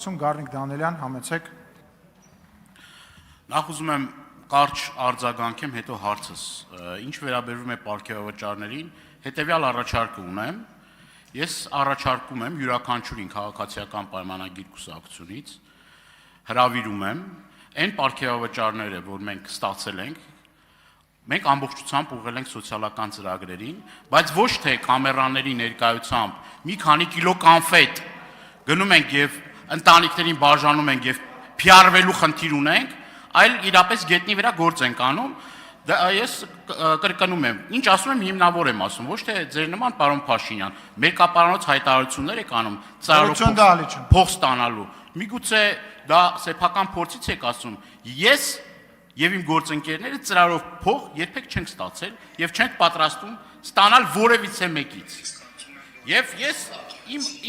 Գառնիկ Դանելյան, համեցեք։ Նախ ուզում եմ կարճ արձագանքեմ, հետո հարցս։ Ինչ վերաբերվում է պարգևավճարներին, հետևյալ առաջարկը ունեմ։ Ես առաջարկում եմ յուրաքանչյուրին քաղաքացիական պայմանագիր կուսակցությունից հրավիրում եմ այն պարգևավճարները, որ մենք ստացել ենք, մենք ամբողջությամբ ուղղել ենք սոցիալական ծրագրերին, բայց ոչ թե կամերաների ներկայությամբ մի քանի կիլո կանֆետ գնում ենք եւ ընտանիքներին բաժանում ենք եւ PR-վելու խնդիր ունենք, այլ իրապես գետնի վրա գործ ենք անում։ Դա ես կրկնում եմ, ինչ ասում եմ, հիմնավոր եմ ասում, ոչ թե ձեր նման պարոն Փաշինյան, մերկապարանոց հայտարարություններ եք անում, ծառայող փող ստանալու։ Միգուցե դա սեփական փորձից եք ասում։ Ես եւ իմ գործընկերները ծրարով փող երբեք չենք ստացել եւ չենք պատրաստվում ստանալ որևիցե մեկից։ Եվ ես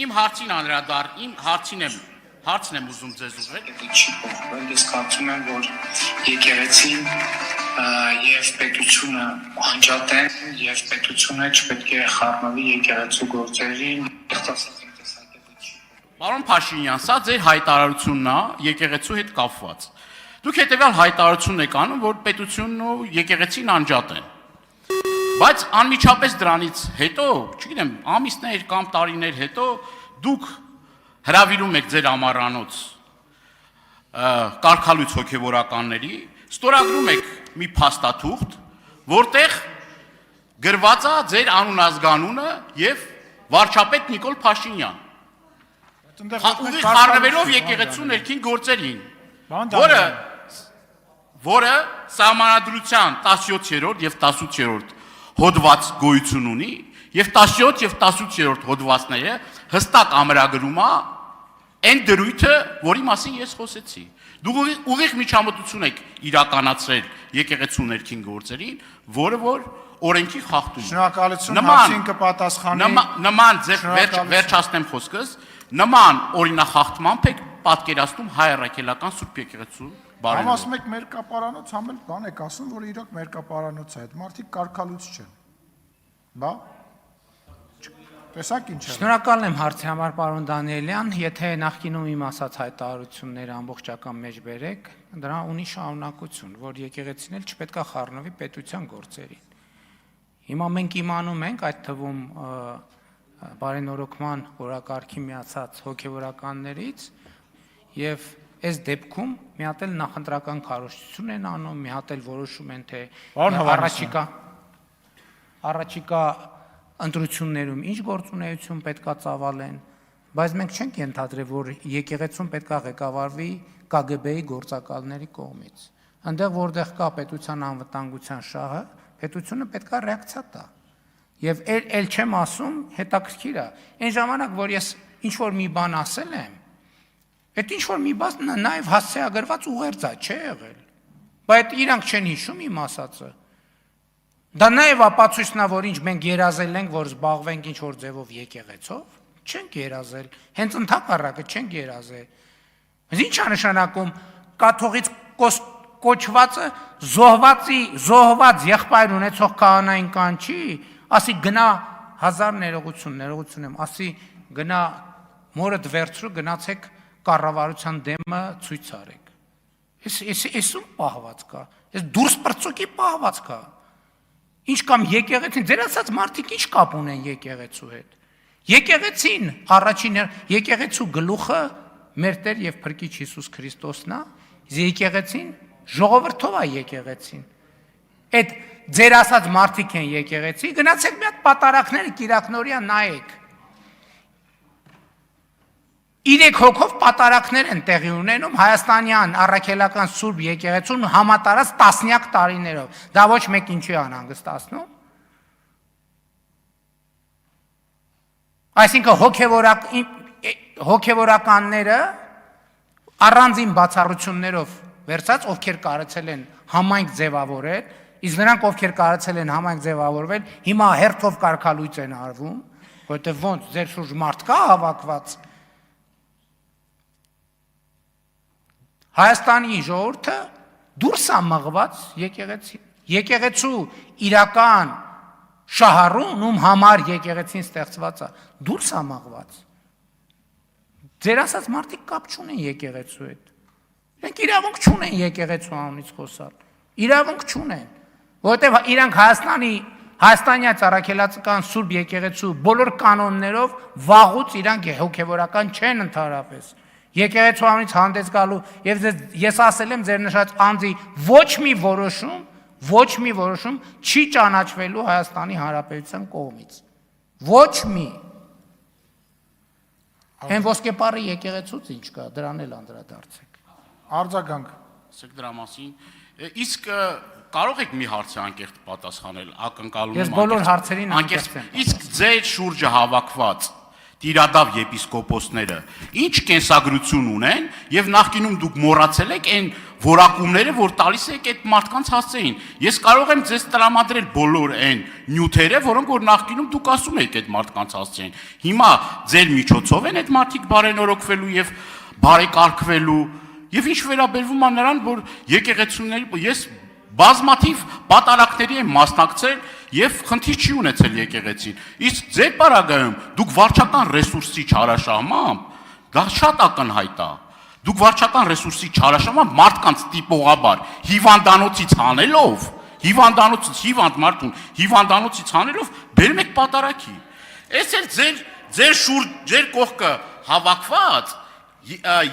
իմ հարցին անդրադառ, իմ հարցն եմ ուզում ձեզ ուղղել։ Չի փոխվել, ես կարծում եմ, որ եկեղեցին եւ պետությունը անջատեն եւ պետությունը չպետք է խառնվի եկեղեցու գործերին։ Պարոն Փաշինյան, սա ձեր հայտարարությունն է եկեղեցու հետ կապված։ Դուք հետեւյալ հայտարարություն եք անում, որ պետությունն ու եկեղեցին անջատեն։ Բայց անմիջապես դրանից հետո, չգիտեմ, ամիսներ կամ տարիներ հետո դուք հրավիրում եք ձեր ամառանոց կարգալույց հոգևորականների, ստորագրում եք մի փաստաթուղթ, որտեղ գրված է ձեր անուն-ազգանունը եւ վարչապետ Նիկոլ Փաշինյան։ Ուղիղ խառնվելով եկեղեցու ներքին գործերին, որը սահմանադրության 17-րդ եւ 18-րդ հոդված գոյություն ունի, եւ 17 եւ 18-րդ հոդվածները հստակ ամրագրում է այն դրույթը, որի մասին ես խոսեցի։ Դուք ուղիղ միջամտություն եք իրականացրել եկեղեցու ներքին գործերին, որը որ օրենքի խախտում է։ Շնորհակալություն, հարցին կպատասխանի։ Նման վերջացնեմ խոսքս, նման օրինախախտմամբ եք պատկերացնում հայ առաքելական Սուրբ եկեղեցու բարենորը։ Համ ասում եք մերկապարանոց, համ էլ բան եք ասում, որ իրոք մերկապարանոց է, այդ մարդիկ կարգալույց չեն։ Բա տեսակ ինչ է։ Շնորհակալ եմ հարցի համար, պարոն Դանիելյան, եթե նախկինում իմ ասած հայտարարությունները ամբողջական մեջ բերեք, դրա ունի շարունակություն, որ եկեղեցին էլ չպետք է խառնվի պետության գործերին։ Հիմա մենք իմանում ենք, այդ թվում բարենորոգման օրակարգի միացած հոգևորականներից եւ այս դեպքում մի հատ էլ նախընտրական քարոզչություն են անում, մի հատ էլ որոշում են թե առաջիկա ընտրություններում ինչ գործունեություն պետքա ծավալեն, բայց մենք չենք ենթադրել, որ եկեղեցուն պետքա ղեկավարվի KGB-ի գործակալների կողմից։ Այնտեղ որտեղ կա պետության անվտանգության շահը, պետությունը պետքա ռեակցիա տա։ Եվ էլ չեմ ասում, հետաքրքիր է, այն ժամանակ, որ ես ինչ որ մի բան ասել եմ, այդ ինչ որ մի բան նաև հասցեագրված ուղերձ է, չէ եղել։ Բայց իրանք չեն հիշում իմ ասածը։ Դա նաև ապացույցն է, որ ինչ մենք երազել ենք, որ զբաղվենք ինչ որ ձևով եկեղեցով, չենք երազել, հենց ընդհակառակը չենք երազել։ Ինչ է նշանակում կաթողից կոչվածը զոհված եղբայր ունեցող քահանային կանչի, ասի գնա 1000 ներողություն եմ, ասի գնա մորդ վերցրու, գնացեք կառավարության դեմը ցույց արեք։ Էս ում պահված կա։ Էս դուրս պրծուկի պահված կա։ Ինչ կամ եկեղեցին, ձեր ասած մարդիկ ինչ կապ ունեն եկեղեցու հետ։ Եկեղեցին առաջին եկեղեցու գլուխը մեր Տեր եւ Փրկիչ Հիսուս Քրիստոսն է, եկեղեցին ժողովրդով է եկեղեցին։ Այդ ձեր ասած մարդիկ են եկեղեցի, գնացեք մի հատ պատարակները Կիրակնորիա նայեք։ 3 հոգով պատարակներ են տեղի ունենում Հայաստանյան առաքելական Սուրբ եկեղեցուն համատարած տասնյակ տարիներով։ Դա ոչ մեկ ինչի անհանգստացնում։ Այսինքն հոգևորականները առանձին բացառություններով վերցած, ովքեր կարեցել են համայնք ձևավորել, իսկ նրանք ովքեր կարեցել են համայնք ձևավորվել, հիմա հերթով կարգալույց են արվում, որտեղ ոնց ձեր շուրջ մարդ կա հավաքված։ Հայաստանի ժողովուրդը դուրս է մղված եկեղեցին։ Եկեղեցու իրական շահառուն, ում համար եկեղեցին ստեղծված է, դուրս է մղված։ Ձեր ասած մարդիկ կապ չունեն եկեղեցու հետ։ Իրենք իրավունք չունեն եկեղեցու անունից խոսալ։ Իրավունք չունեն, որովհետև իրանք Հայաստանյա Առաքելական Սուրբ եկեղեցու բոլոր կանոններով վաղուց իրանք հոգևորական չեն ընդհանրապես։ Եկեղեցու անունից հանդես գալու եւ ես ասել եմ ձեր նշած անձի ոչ մի որոշում չի ճանաչվելու Հայաստանի Հանրապետության կողմից։ Ոչ մի։ Այն ոսկեպարի եկեղեցուց ինչ կա, դրան էլ անդրադարձեք։ Արձագանք։ Ասեք դրա մասին։ Իսկ կարող եք մի հարցի անկեղծ պատասխանել, ակնկալում Ես բոլոր հարցերին անկեղծ եմ։ Իսկ ձեր շուրջը հավաքված տիրադավ եպիսկոպոսները ինչ կենսագրություն ունեն եւ նախկինում դուք մոռացել եք այն որակումները, որ տալիս եք այդ մարդկանց հասցեին։ Ես կարող եմ ձեզ տրամադրել բոլոր այն նյութերը, որոնք որ նախկինում դուք ասում եք այդ մարդկանց հասցեին։ Հիմա ձեր միջոցով են այդ մարդիկ բարենորոգվելու եւ բարեկարգվելու եւ ինչ վերաբերվում է նրան, որ եկեղեցիների ես բազմաթիվ պատարակների եմ մասնակցել եւ խնդիր չի ունեցել եկեղեցին։ Իսկ ձեր պարագայում դուք վարչական ռեսուրսի չարաշահմամբ դա շատ ակնհայտ է։ Դուք վարչական ռեսուրսի չարաշահմամբ մարդկանց տիպողաբար հիվանդանոցից հանելով, հիվանդ մարդուն հիվանդանոցից հանելով բերում եք պատարակի։ Այս էլ ձեր կողքը հավաքված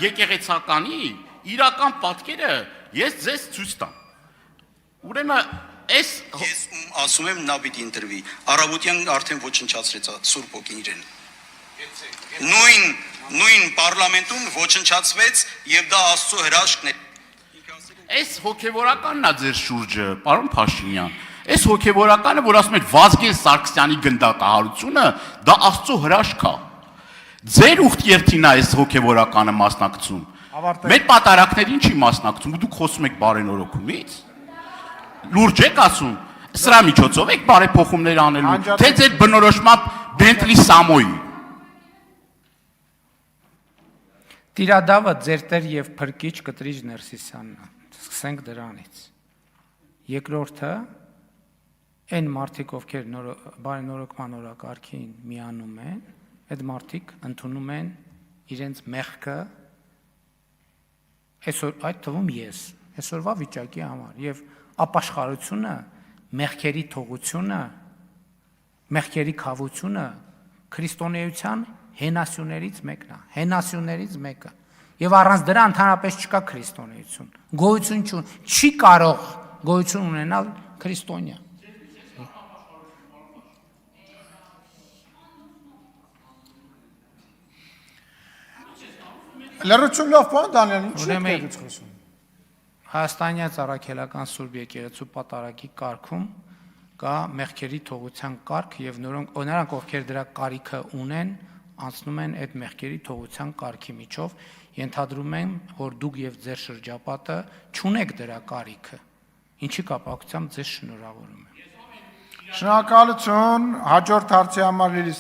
եկեղեցականի իրական պատկերը ես ձեզ ցույց տամ։ Ուրեմն ես ասում եմ նա պիտի ընտրվի։ Արաբոդյան արդեն ոչնչացրեց Սուրբ ոգին իրեն։ Նույն պարլամենտում ոչնչացվեց եւ դա Աստծո հրաշքն է։ Այս հոգևորականն է ձեր շուրջը, պարոն Փաշինյան։ Այս հոգևորականը, որ ասում եք Վազգեն Սարգսյանի գնդակահարությունը, դա Աստծո հրաշք է։ Ձեր ուխտերթին է այս հոգևորականը մասնակցում։ Մեր պատարակներին չի մասնակցում, դուք խոսում եք բարենորոգումից։ Լուրջ եք ասում, սրա միջոցով եք բարեփոխումներ անելու, թե ձեր բնորոշմամբ Բենտլի Սամոյի։ Տիրադավը ձեր տեր եւ փրկիչ Կտրիչ Ներսիսյանն է։ Սկսենք դրանից։ Երկրորդը այն մարդիկ, ովքեր բարենորոգման օրակարգին միանում են, այդ մարդիկ ընդունում են իրենց մեղքը այսօր այդ թվում ես այսօրվա վիճակի համար եւ ապաշխարությունը, մեղքերի թողությունը, մեղքերի քավությունը քրիստոնեության հենասյուներից մեկն է, հենասյուներից մեկը։ Եվ առանց դրա ընդհանրապես չկա քրիստոնեություն։ Գոյություն չի կարող գոյություն ունենալ քրիստոնյա։ Լրություն լավ բան Դանիել, ինչ եք խոսում։ Հայաստանյա Առաքելական Սուրբ եկեղեցու պատարակի կարգում կա մեղքերի թողության կարգ եւ նրանք ովքեր դրա կարիքը ունեն, անցնում են այդ մեղքերի թողության կարգի միջով, ենթադրում եմ, որ դուք եւ ձեր շրջապատը չունեք դրա կարիքը։ Ինչի կապակցությամբ ձեզ շնորհավորում եմ։ Շնորհակալություն, հաջորդ հարցի համար